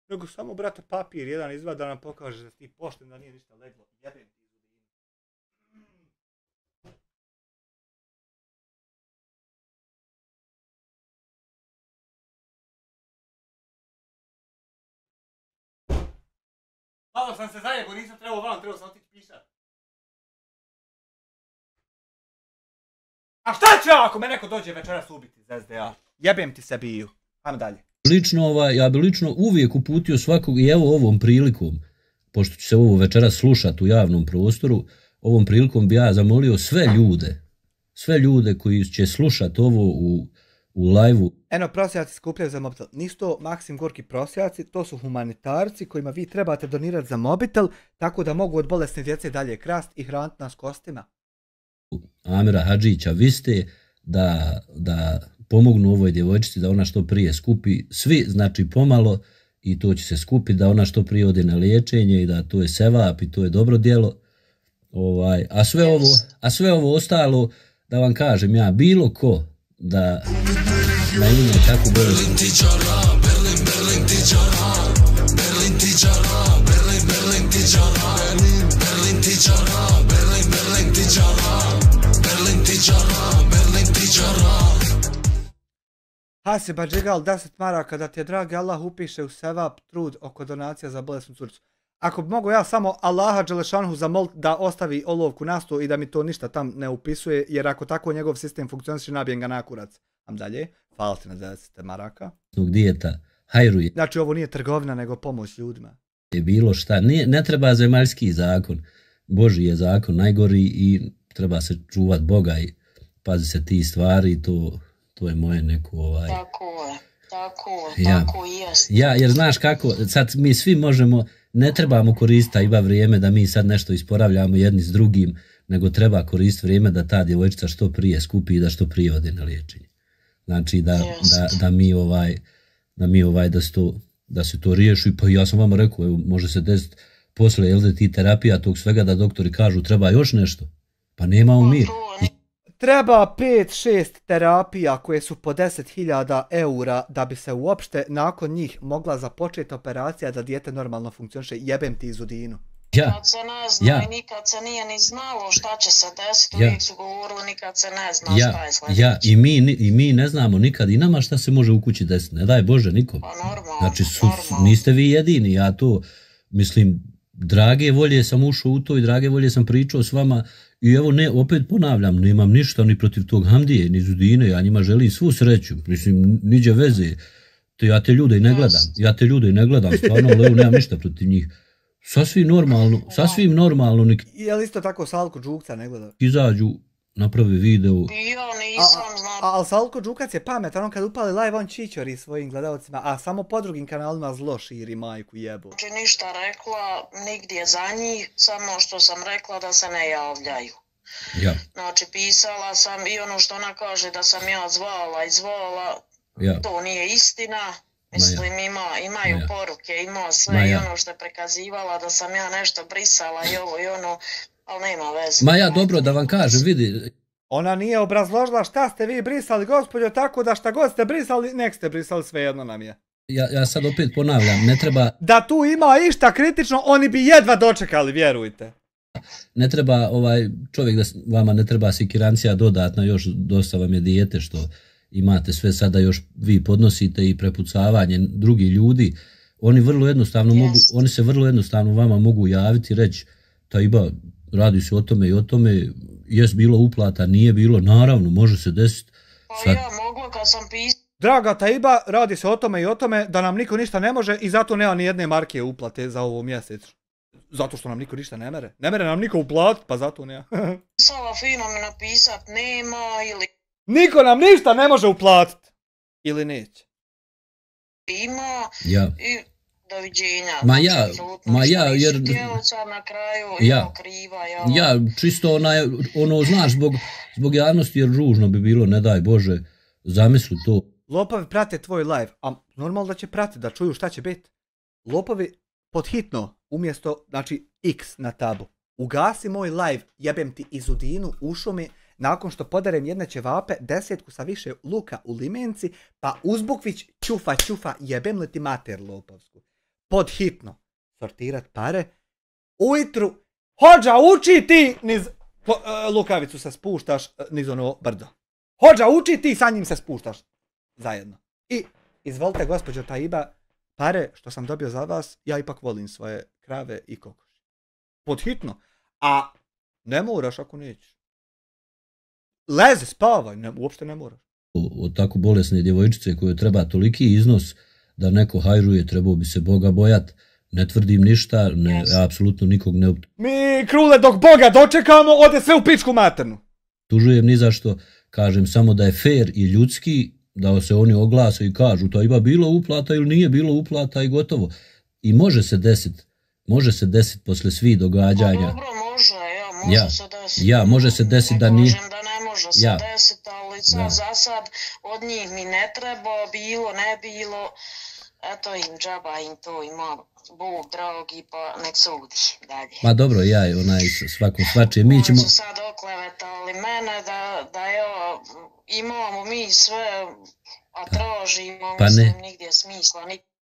C: Nego samo, brate, papir jedan izvad da nam pokaže da ti pošten, da nije ništa leglo. Jebem ti. Malo sam se zajebo, nisam trebao vam, trebao sam otići pišat. A šta će ako me neko dođe večeras ubiti iz SDA? Jebem ti se biju. Ajmo dalje.
A: Ja bi lično uvijek uputio svakog, i evo ovom prilikom, pošto ću se ovo večeras slušati u javnom prostoru, ovom prilikom bi ja zamolio sve ljude koji će slušati ovo u live-u.
C: Eno, prosjaci skupljaju za mobitel. Nisu to Maksim Gorki prosjaci, to su humanitarci kojima vi trebate donirati za mobitel, tako da mogu od bolesne djece dalje krast i hraniti nas kostima.
A: Amira Hadžića, vi ste da pomognu ovoj djevojčici da ona što prije skupi, svi znači pomalo, i to će se skupiti da ona što prije ode na liječenje i da to je sevap i to je dobro djelo. A sve ovo ostalo, da vam kažem ja, bilo ko da na ime tako bolest. Berlin tičara, Berlin, Berlin tičara, Berlin tičara, Berlin, Berlin tičara, Berlin tičara, Berlin, Berlin tičara, Berlin tičara, Berlin tičara.
C: Hasiba Džigal, 10 maraka da ti je dragi Allah upiše u sevap trud oko donacija za bolesnu curcu. Ako bi mogu ja samo Allaha Đelešanhu zamoliti da ostavi olovku na stol i da mi to ništa tam ne upisuje, jer ako tako njegov sistem funkcioniše, nabijem ga na kurac. Am dalje, hvala ti na 10 maraka.
A: Dijeta, hajruje.
C: Znači ovo nije trgovina, nego pomoć ljudima.
A: Je bilo šta, ne treba zemaljski zakon. Božji je zakon najgori i treba se čuvat Boga i pazi se ti stvari, to je moje neko
B: Tako jest.
A: Ja, jer znaš kako, sad mi svi možemo, ne trebamo koristiti iba vrijeme da mi sad nešto isporavljamo jedni s drugim, nego treba koristiti vrijeme da ta djevojčica što prije skupi i da što prije ode na liječenje. Znači da se to riješi, pa ja sam vama rekao, evo, može se desiti posle LDT terapija tog svega da doktori kažu treba još nešto, pa nemamo mir.
C: Treba 5-6 terapija koje su po 10.000 eura da bi se uopšte nakon njih mogla započeti operacija da dijete normalno funkcioniše. Jebem ti Zudinu.
B: Kad se ne zna i nikad se nije ni znalo šta će se desiti, uvijek su govorili nikad se ne zna šta je sljedeće.
A: I mi ne znamo nikad i nama šta se može u kući desiti, ne daj Bože nikom.
B: Pa normalno.
A: Znači niste vi jedini, ja to mislim, drage volje sam ušao u to i drage volje sam pričao s vama. I evo, opet ponavljam, nemam ništa ni protiv tog Hamdije, ni Zudine, ja njima želim svu sreću, mislim, niđe veze. Ja te ljude i ne gledam, stvarno, Leu, nemam ništa protiv njih. Sasvim normalno.
C: Je li isto tako Salko Đukca ne gleda?
A: Izađu, napravi video.
B: Ja nisam znam.
C: Ali Salko Đukac je pametan, on kad upali live, on čičori svojim gledalcima, a samo po drugim kanalima zlo širi, majku jebo.
B: Znači ništa rekla, nigdje za njih, samo što sam rekla da se ne javljaju.
A: Ja.
B: Znači pisala sam i ono što ona kaže da sam ja zvala, to nije istina. Mislim, imaju poruke, ima sve i ono što je prekazivala da sam ja nešto brisala i ovo i ono, ali nema veze.
A: Ma ja, dobro da vam kažem, vidi.
C: Ona nije obrazložila šta ste vi brisali, gospođo, tako da šta god ste brisali, nek ste brisali, svejedno nam je.
A: Ja sad opet ponavljam, ne treba...
C: Da tu ima išta kritično, oni bi jedva dočekali, vjerujte.
A: Ne treba, čovjek da vama ne treba sikirancija dodatna, još dosta vam je dijete što imate sve sada još vi podnosite i prepucavanje drugih ljudi. Oni se vrlo jednostavno vama mogu javiti i reći Taiba, radi se o tome i o tome, jes bilo uplata, nije bilo, naravno, može se desiti.
B: Ja mogu kad sam pisao.
C: Draga Taiba, radi se o tome i o tome da nam niko ništa ne može i zato nema ni jedne marke uplate za ovo mjesec. Zato što nam niko ništa ne mere. Ne mere nam niko uplatiti, pa zato nema.
B: Pisala fino mi napisat nema ili...
C: Niko nam ništa ne može uplatiti. Ili neće.
B: Ima i doviđenja.
A: Ma ja, jer...
B: Djevojca na kraju kriva.
A: Ja, čisto znaš, zbog javnosti, jer ružno bi bilo, ne daj Bože, zamisli to.
C: Lopovi prate tvoj live, a normalno da će pratiti, da čuju šta će biti. Lopovi podhitno, umjesto, znači, X na tabu. Ugasi moj live, jebem ti izudinu, ušo mi, nakon što podarem jedne ćevape, 10 sa više luka u limenci, pa uzbukvić čufa, jebem li ti mater lopovsku. Podhitno, sortirat pare, ujutru, hođa uči ti, niz lukavicu se spuštaš, niz ono brdo. Hođa uči ti, sa njim se spuštaš, zajedno. I, izvolite gospođo Taiba, pare što sam dobio za vas, ja ipak volim svoje krave i kokoši. Podhitno, a ne moraš ako nećeš. Leze, spavaj, uopšte ne moraš.
A: Od tako bolesne djevojčice koju treba toliki iznos da neko hajruje, trebao bi se Boga bojat. Ne tvrdim ništa, apsolutno nikog ne...
C: Mi, krule, dok Boga dočekamo, ode sve u pičku maternu.
A: Tužujem ni zašto, kažem samo da je fair i ljudski da se oni oglase i kažu to ima bilo uplata ili nije bilo uplata i gotovo. I može se desiti posle svih događanja.
B: Pa dobro, može se desiti.
A: Može se desiti da nije...
B: Može se desiti, ali za sad od njih mi ne treba, bilo, ne bilo, eto im džaba im to ima, Bog dragi, pa nek sudi dalje.
A: Ma dobro, svakom svačije, mi ćemo...
B: Oni su sad oklevetali mene da imamo mi sve, a tražimo, mislim, nigdje smisla.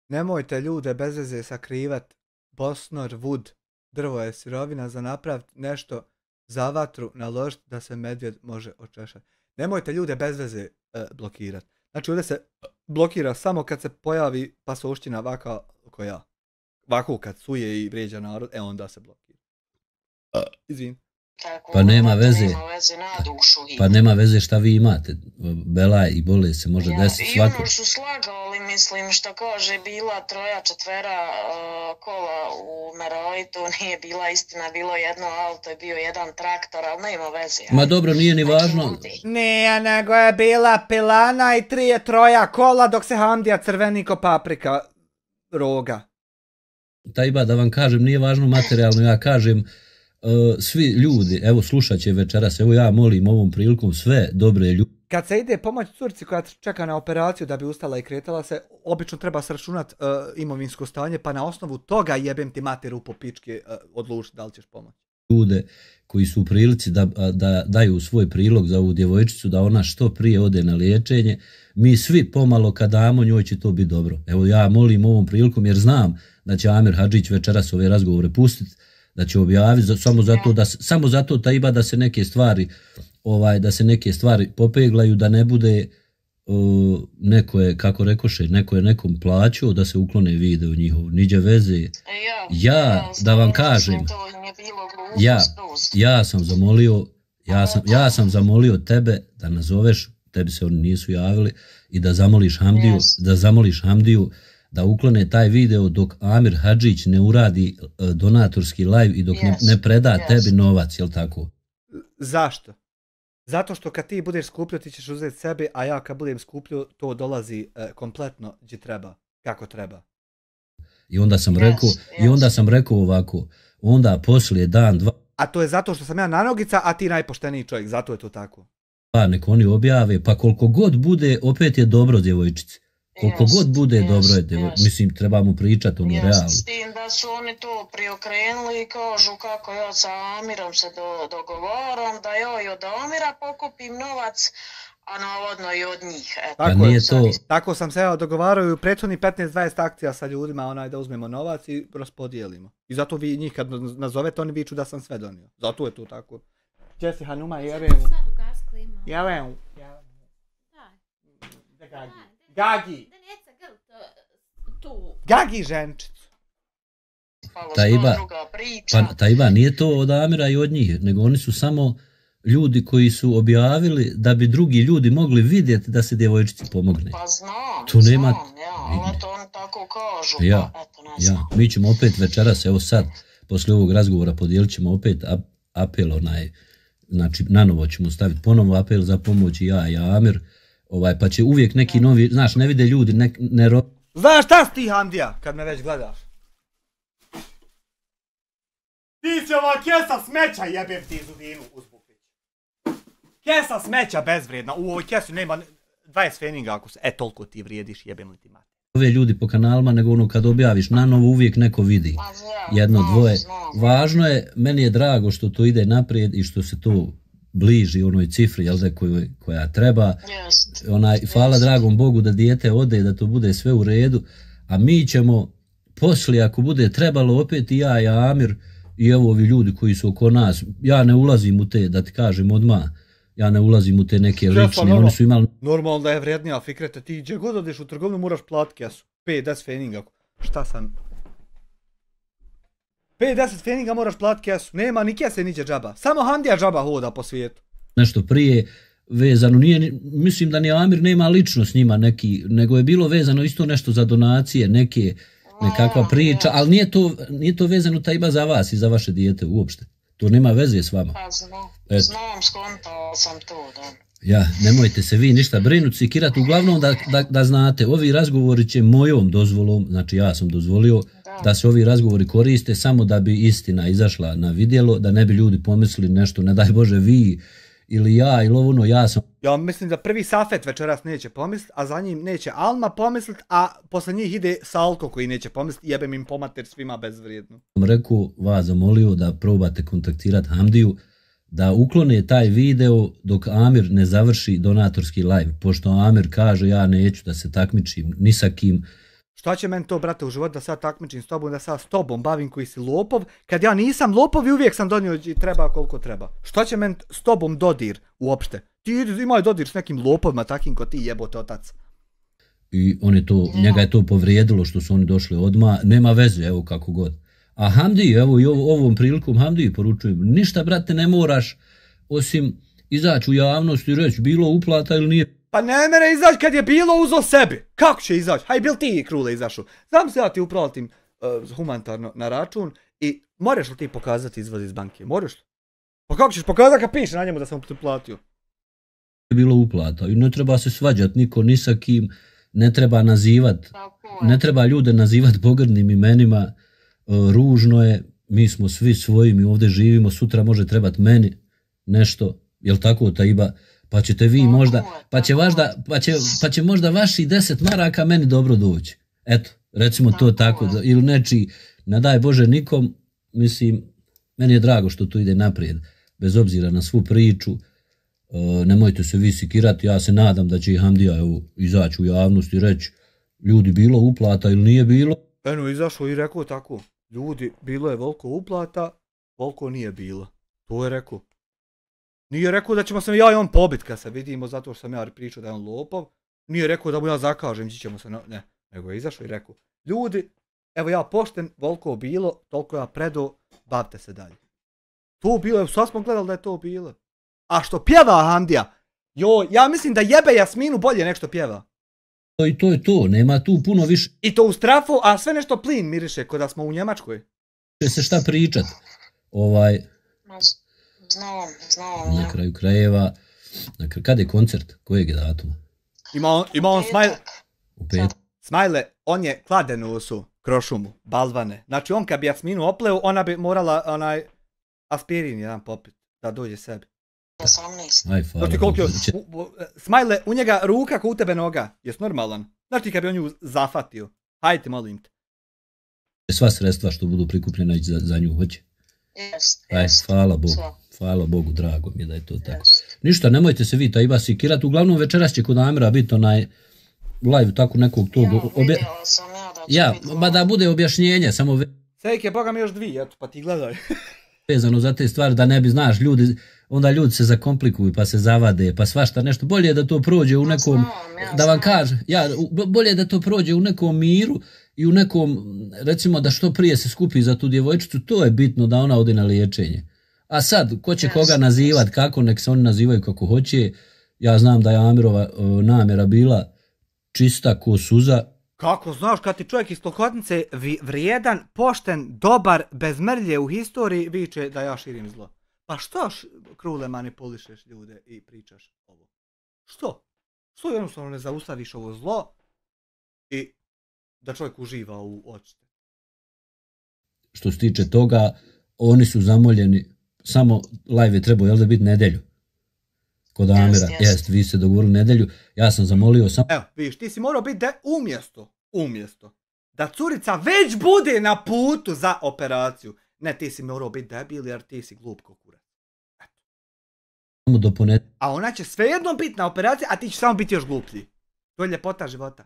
C: Nemojte ljude bez veze sakrivat, Bosnor, wood, drvo je sirovina za napraviti nešto za vatru, naložiti da se medvjed može očešati. Nemojte ljude bez veze blokirati. Znači ovdje se blokira samo kad se pojavi pasoština ovaka koja. Ovako kad suje i vrijeđa narod, onda se blokira. Izvin.
A: Pa nema veze. Pa nema veze šta vi imate. Bela i bole se može desiti svako.
B: I ono su slagali, mislim, što kaže, bila 3-4 kola u Meroji, to nije bila istina, bilo jedno auto, je bio jedan traktor, ali nema veze.
A: Ma dobro, nije ni važno.
C: Nije, nego je bila pilana i 3 kola dok se Hamdija crveni ko paprika roga.
A: Taiba, da vam kažem, nije važno materijalno, ja kažem, svi ljudi, evo slušat će večeras, evo ja molim ovom prilikom sve dobre ljudi.
C: Kad se ide pomoć curci koja čeka na operaciju da bi ustala i kretala se, obično treba sračunat imovinsko stanje, pa na osnovu toga jebem ti materu po pičke odlučiti da li ćeš pomoći.
A: Ljude koji su u prilici da daju svoj prilog za ovu djevojčicu, da ona što prije ode na liječenje, mi svi pomalo kad damo njoj će to biti dobro. Evo ja molim ovom prilikom jer znam da će Amir Hadžić večeras ove razgovore pustiti, da će objaviti samo zato Taiba da se neke stvari popeglaju, da ne bude neko je, kako rekoše, neko je nekom plaćao da se uklone video njihov, niđe veze. Da vam kažem, ja sam zamolio tebe da nazoveš tebi se oni nisu javili, i da zamoliš Hamdiju da uklone taj video dok Amir Hadžić ne uradi donatorski live i dok ne preda tebi novac, jel tako?
C: Zašto? Zato što kad ti budeš skupljio, ti ćeš uzeti sebi, a ja kad budem skupljio, to dolazi kompletno gdje treba, kako treba.
A: I onda sam rekao ovako, onda poslije dan, dva...
C: A to je zato što sam ja na nogica, a ti najpošteniji čovjek, zato je to tako.
A: Pa nek oni objave, pa koliko god bude, opet je dobro djevojčici. Koliko god bude dobro je djevojčici. Mislim, trebamo pričati ono realno.
B: S tim da su oni to priokrenuli i kažu kako ja sa Amirom se dogovaram, da joj od Amira pokupim novac, a navodno i od njih.
C: Tako sam se ja dogovarao u prethodnih 15-20 akcija sa ljudima, da uzmemo novac i raspodijelimo. I zato vi njih kad nazovete, oni viču da sam sve donio. Zato je to tako. Jesse Hanuma, jevem. Gagi ženčicu.
A: Tajba, nije to od Amira i od njih, nego oni su samo ljudi koji su objavili da bi drugi ljudi mogli vidjeti da se djevojčici pomogne.
B: Pa znam, ali to oni tako kažu.
A: Mi ćemo opet večeras, evo sad, poslije ovog razgovora podijelit ćemo opet apel znači nanovo ćemo staviti ponovo apel za pomoć i ja i Amir, pa će uvijek neki novi, znaš, ne vide ljudi,
C: Znaš šta si ti, Hamdija, kad me već gledaš? Ti si ova kesa smeća, jebem ti Zudinu uzbukvić. Kesa smeća bezvrijedna, u ovoj kesi nema 20 feninga ako se, toliko ti vrijediš, jebem li ti mati.
A: Ove ljudi po kanalima, nego kad objaviš nanovo uvijek neko vidi. Jedno, dvoje. Važno je, meni je drago što to ide naprijed i što se to bliži onoj cifri, jel da, koja treba. Hvala dragom Bogu da dijete ode, da to bude sve u redu, a mi ćemo poslije, ako bude trebalo, opet i ja i Amir i evo ovi ljudi koji su oko nas, ja ne ulazim u te, da ti kažem odmah, ja ne ulazim u te neke lične, oni su imali...
C: Normalno da je vrijednija, Fikrete, ti gdje god odeš u trgovinu moraš platiti kesu, 5-10 feninga, šta sam... 5-10 feninga moraš platiti kesu, nema ni kese niđe džaba, samo Hamdija džaba hoda po svijetu.
A: Nešto prije vezano, mislim da ni Amir nema lično s njima neki, nego je bilo vezano isto nešto za donacije, nekakva priča, ali nije to vezano tajba za vas i za vaše dijete uopšte. To nema veze s vama.
B: Pa znam, skontao sam to, da.
A: Ja, nemojte se vi ništa brinuti, sikirati, uglavnom da znate, ovi razgovori će mojom dozvolom, znači ja sam dozvolio da se ovi razgovori koriste samo da bi istina izašla na vidjelo, da ne bi ljudi pomislili nešto, ne daj Bože vi ili ja ili ono, ja sam...
C: Ja mislim da prvi Safet večeras neće pomisliti, a za njim neće Alma pomisliti, a posle njih ide Salko koji neće pomisliti, jebem im pomater svima bezvrijedno.
A: Sam rekao, vas zamolio da probate kontaktirati Hamdiju, da uklone taj video dok Amir ne završi donatorski live, pošto Amir kaže ja neću da se takmičim ni sa kim.
C: Šta će meni to, brate, u život da sad takmičim s tobom, da sad s tobom bavim koji si lopov, kad ja nisam lopov i uvijek sam donio i treba koliko treba. Šta će meni s tobom dodir uopšte? Ti imaj dodir s nekim lopovima takim ko ti, jebote otac.
A: I njega je to povrijedilo što su oni došli odmah, nema veze, evo kako god. A Hamdi, evo i ovom prilikom Hamdi poručujem, ništa brate ne moraš osim izaći u javnost i reći bilo uplata ili nije.
C: Pa ne mere izaći kad je bilo uzo sebi. Kako će izaći? Haj bil ti Krule izašao. Znam se ja ti uplatim humanitarno na račun i moraš li ti pokazati izvod iz banke? Moraš li? Pa kako ćeš pokazati kad piše na njemu da sam ti platio?
A: Bilo uplata i ne treba se svađati niko ni sa kim, ne treba ljude nazivati pogrdnim imenima. Ružno je, mi smo svi svoji, mi ovdje živimo, sutra može trebati meni nešto, jel tako Tajba, pa ćete vi možda, pa će možda vaši 10 maraka meni dobro doći. Eto, recimo to tako, ili nečiji, ne daj Bože nikom, mislim, meni je drago što to ide naprijed, bez obzira na svu priču, nemojte se vi sikirati, ja se nadam da će i Hamdija izaći u javnost i reći, ljudi bilo uplata ili nije bilo.
C: Eno, izašao i rekao tako, ljudi, bilo je veliko uplata, veliko nije bilo. To je rekao. Nije rekao da ćemo se ja i on pobit kad se vidimo zato što sam ja pričao da je on lopov. Nije rekao da mu ja zakažem, ćemo se, ne. Nego je izašao i rekao, ljudi, evo ja pošten, veliko bilo, toliko ja predao, bavite se dalje. To bilo, sad smo gledali da je to bilo. A što pjeva Hamdija, Joj, ja mislim da jebe Jasminu bolje nek što pjeva.
A: I to je to, nema tu puno više.
C: I to u strafu, a sve nešto plin miriše, ko da smo u Njemačkoj.
A: Se šta pričat.
B: Znam.
A: Na kraju krajeva. Kad je koncert? Kojeg je datuma?
C: Ima on Smajle.
A: U petak.
C: Smajle, on je kladenusu, krošumu, balvane. Znači on kad bi Jasminu opleo, ona bi morala aspirin jedan popit, da dođe sebi.
B: 18.
A: Aj, hvala.
C: Smajle, u njega ruka ko u tebe noga. Jes normalan? Znaš ti kad bi on nju zafatio? Hajde, molim te.
A: Sva sredstva što budu prikupljena za nju, hoće? Aj, hvala Bogu. Hvala Bogu, drago mi je da je to tako. Ništa, nemojte se vi Taiba sikirati. Uglavnom večeras će kod Amira biti onaj live tako nekog tog...
B: Vidjela sam ja da će biti...
A: Ma da bude objašnjenje, samo...
C: Sejke, boga mi još 2, eto, pa ti gledaj.
A: Vezano za te stvari, da ne bi, znaš, onda ljudi se zakomplikuju, pa se zavade, pa svašta nešto. Bolje je da to prođe u nekom... Da vam kažem, bolje je da to prođe u nekom miru i u nekom, recimo, da što prije se skupi za tu djevojčicu, to je bitno da ona ode na liječenje. A sad, ko će koga nazivat, kako, nek se oni nazivaju kako hoće. Ja znam da je Amirova namjera bila čista ko suza.
C: Kako znaš, kad ti čovjek iz Klokotnice vrijedan, pošten, dobar, bez mrlje u historiji, viče da ja širim zlo. Pa što Krule manipulišeš ljude i pričaš ovo? Što? Što jednostavno ne zaustaviš ovo zlo i da čovjek uživa u očite?
A: Što se tiče toga, oni su zamoljeni, samo live je trebao, jel da biti nedelju? Kod Amira, jest, vi ste dogovorili nedelju, ja sam zamolio sam...
C: Evo, vidiš, ti si morao biti umjesto, da curica već bude na putu za operaciju. Ne, ti si morao biti debil jer ti si glup ko kurac. A ona će svejedno biti na operaciji, a ti će samo biti još gluplji. To je ljepota života.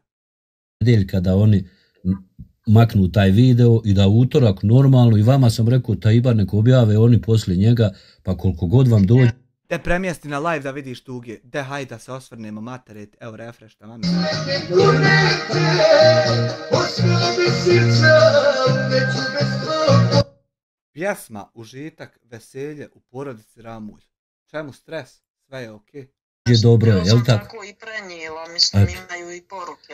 A: Nedeljka da oni maknu taj video i da utorak normalno, i vama sam rekao Taiba nek objave oni poslije njega, pa koliko god vam dođe.
C: De premjesti na live da vidiš tuge. De hajde da se osvrnemo materit. Evo refresh tamo. Pjesma, užitak, veselje u porodici Ramulj. Čemu stres? Sve je okej.
A: Je dobro, je li tako?
B: Tako i prenijela, mislim imaju i poruke.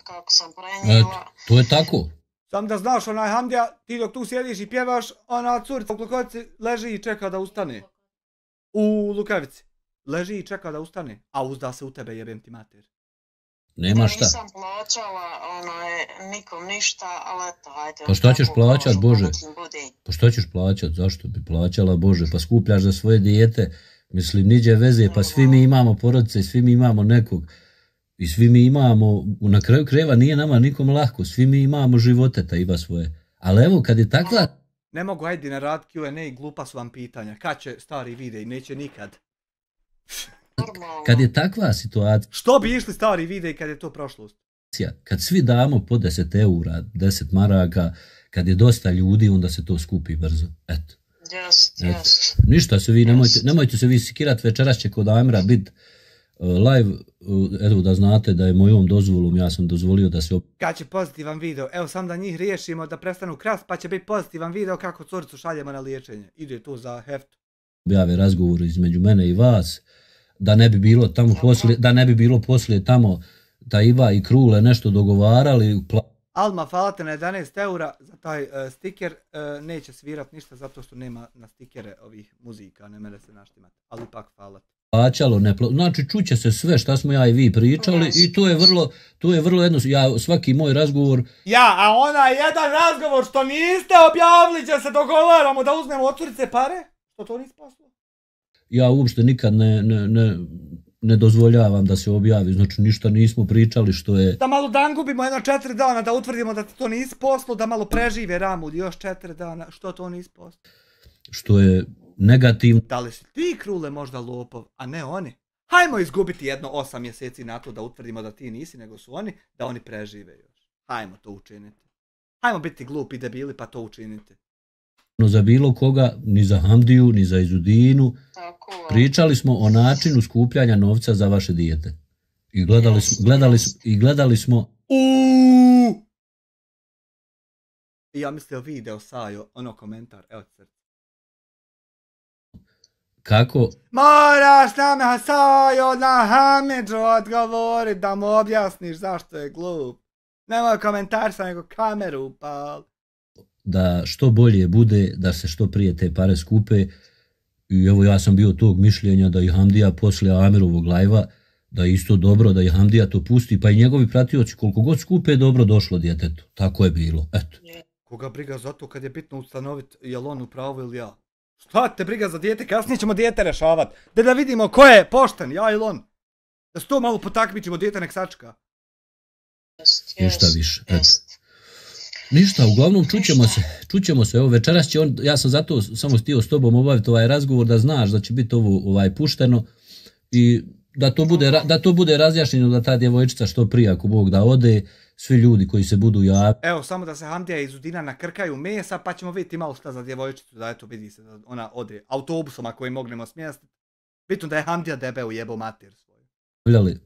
B: Kako sam prenijela.
A: To je tako.
C: Sam da znaš onaj Hamdija, ti dok tu sjediš i pjevaš, ona curica u Klokovici leži i čeka da ustane. U Lukavici. Leži i čeka da ustane, a uzda se u tebe, jebem ti mater.
A: Nema šta.
B: Nisam plaćala nikom ništa, ali eto, hajde.
A: Pa šta ćeš plaćat, Bože? Pa šta ćeš plaćat, zašto bi plaćala, Bože? Pa skupljaš za svoje dijete, mislim, niđe veze, pa svi mi imamo porodice, svi mi imamo nekog. I svi mi imamo, na kraju krajeva nije nama nikom lako, svi mi imamo živote, Taiba svoje. Ali evo, kad je takva...
C: Ne mogu, ajde na rad Q&A i glupa su vam pitanja. Kad će stari videi? Neće nikad.
A: Kad je takva situacija...
C: Što bi išli stari videi kad je to prošlost?
A: Kad svi damo po 10 eura, 10 maraka, kad je dosta ljudi, onda se to skupi brzo. Eto.
B: Yes.
A: Ništa se vi, nemojte se vi sikirati, večeras će kod Amira biti live, evo da znate da je mojom dozvolom, ja sam dozvolio da se...
C: Kad će pozitivan video, evo sam da njih riješimo da prestanu krast, pa će biti pozitivan video kako curicu šaljemo na liječenje. Ide to za heftu.
A: Objave razgovor između mene i vas, da ne bi bilo tamo poslije, tamo Taiba i Krule nešto dogovarali.
C: Alma, hvala te na 11 eura za taj stiker, neće svirat ništa zato što nema na stikere ovih muzika, ne mere se naštimati, ali ipak hvala te.
A: Plaćalo, znači čuće se sve šta smo ja i vi pričali i to je vrlo jednostavno, svaki moj razgovor...
C: Ja, a onaj jedan razgovor što niste objavili će se dogovaramo da uzmemo od curice pare? Što to nisi poslao?
A: Ja uopšte nikad ne dozvoljavam da se objavi, znači ništa nismo pričali što je...
C: Da malo dan gubimo 4 dana da utvrdimo da to nisi poslao, da malo prežive Ramulj još 4 dana, što to nisi poslao?
A: Što je negativno.
C: Da li si ti, Krule, možda lopov, a ne oni? Hajmo izgubiti 8 mjeseci na to da utvrdimo da ti nisi, nego su oni, da oni prežive još. Hajmo to učiniti. Hajmo biti glupi debili pa to učiniti.
A: Za bilo koga, ni za Hamdiju, ni za Izudinu. Pričali smo o načinu skupljanja novca za vaše dijete. I gledali smo...
C: I ja mislio video Sajo, ono komentar, evo crta.
A: Kako?
C: Moraš nama Sajo na Hamidžu odgovorit da mu objasniš zašto je glup. Nemoj komentarsa nego kameru upal.
A: Da što bolje bude, da se što prije te pare skupe. I evo ja sam bio tog mišljenja da i Hamdija posle Amirovog lajva, da je isto dobro da i Hamdija to pusti, pa i njegovi pratioci koliko god skupe je dobro došlo djetetu. Tako je bilo, eto.
C: Koga briga za to kad je bitno ustanoviti jel on u pravu ili ja? Šta te briga za dijete, kasnije ćemo dijete rešavat. Da vidimo ko je pošten, ja ili on. Da se to malo potakmićemo, dijete nek sačka.
A: Ništa više, eto. Ništa, uglavnom čućemo se, evo večeras će on, ja sam zato samo htio s tobom obaviti ovaj razgovor da znaš da će biti ovo pušteno i da to bude razjašnjeno da ta djevojčica što prije ako Bog da ode, svi ljudi koji se budu javiti.
C: Evo samo da se Hamdija i Zudina nakrkaju mesa pa ćemo vidjeti malo šta za djevojčicu da eto vidi se da ona ode autobusom ako je mognemo smjestiti. Bitno da je Hamdija debeo jebo mater svoju.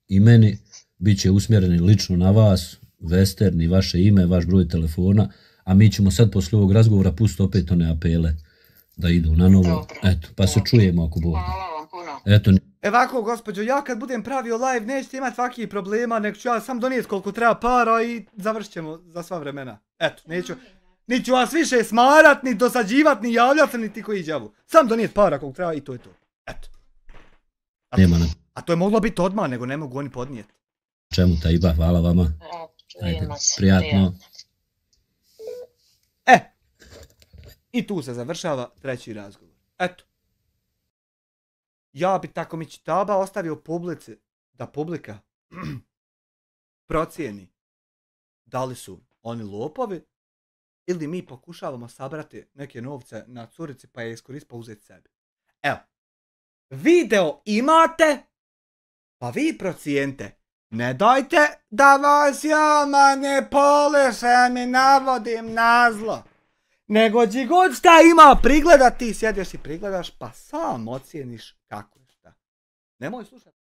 A: I meni bit će usmjereni lično na vas, Western i vaše ime, vaš broj telefona, a mi ćemo sad posle ovog razgovora pustiti opet one apele da idu na novo. Eto, pa se čujemo ako Bog.
B: Hvala vam puno.
A: Eto.
C: Ovako, gospođo, ja kad budem pravio live nećete imati svakih problema, nek ću ja sam donijeti koliko treba para i završit ćemo za sva vremena. Eto, neću vas više smarat, ni dosađivat, ni javljat se, ni ti koji djavu. Sam donijeti para koliko treba i to je to. Eto. A to je moglo biti odmah, nego ne mogu oni podnijeti.
A: Čemu Taiba, hvala vama. Ajde, prijatno.
C: I tu se završava treći razgovor. Eto. Ja bi tako mi čitaba ostavio publici, da publika procijeni da li su oni lopovi ili mi pokušavamo sabrati neke novce na curici pa je iskoristiti pa uzeti sebi. Evo, video imate, pa vi procijente. Ne dajte da vas ja manipulišem i navodim na zlo. Nego gdje god šta ima prigledat, ti sjediš i prigledaš pa sam ocijeniš kako je šta. Nemoj slušati.